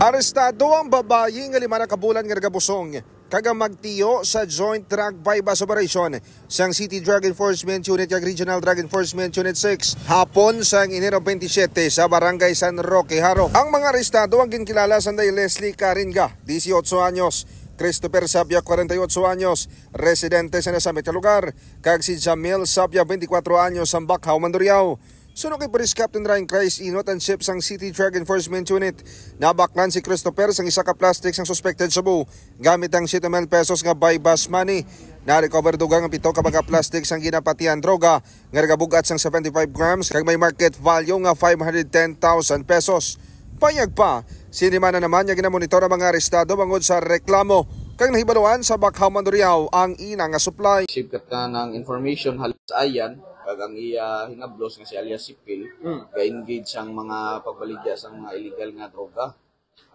Arestado ang babayi nga 5 na kabulan nga nagabusong kaga magtiyo sa Joint Drug Bypass Operation sang City Drug Enforcement Unit ug Regional Drug Enforcement Unit 6 hapon sang Enero 27 sa Barangay San Roque, Haro. Ang mga arestado ang ginkilala sanday Leslie Caringa, 18 anyos, Christopher Sabia, 48 anyos, residente sa nasamit na lugar, kag si Jamil Sabia, 24 anyos, sa Bakhaw, Mandurriao. Suno kay Police Captain Ryan Christ Inot and ship sang City Drug Enforcement Unit. Nabaklan si Christopher sang isa ka plastic sang suspected Cebu gamit ang 7 mil pesos nga bypass money. Na-recover dugang ang 7 ka baga plastic sang ginapatian droga nga nagabugat sang 75 grams kag may market value nga 510,000 pesos. Payag pa, sinimana naman nga ginamonitor ang mga arestado bangod sa reklamo kag nahibaluan sa Bakhaw, Mandurriao ang ina nga supply. Sibkat ka ng information halos ayan kag ang iya hinablos nga si alias Sipil ga-engage sang mga pagbaligya sang mga illegal nga droga.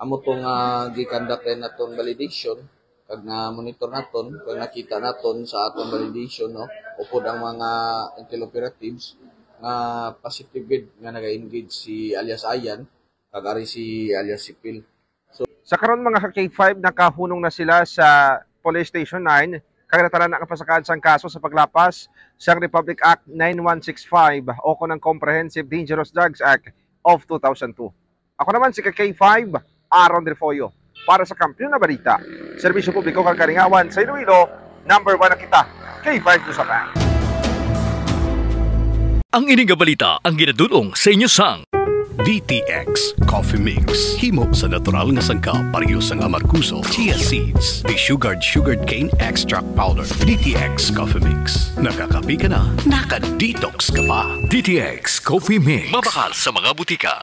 Amo tong gi-conduct naton validation kag na monitor naton kag nakita naton sa aton validation no upod ang mga intel operatives nga positive nga naga-engage si alias Ayan kag ari si alias Sipil. So sa karon mga K5 nakahunong na sila sa Police Station 9 kag natala na kapasakaan sang kaso sa paglapas sa Republic Act 9165 o ng Comprehensive Dangerous Drugs Act of 2002. Ako naman si K5 Aaron Refoyo para sa Kampiyon na Balita, Serbisyo Publiko kag Kalingawan sa Iloilo, number 1 na kita, K5 Lusakan. Ang ining balita ang ginadulong sa inyo sang DTX Coffee Mix. Himo sa natural nga sangka pareho sang amarkuso, chia seeds, sugared cane extract powder. DTX Coffee Mix. Nakakapi ka na, naka-detox ka pa. DTX Coffee Mix. Mabakal sa mga butika.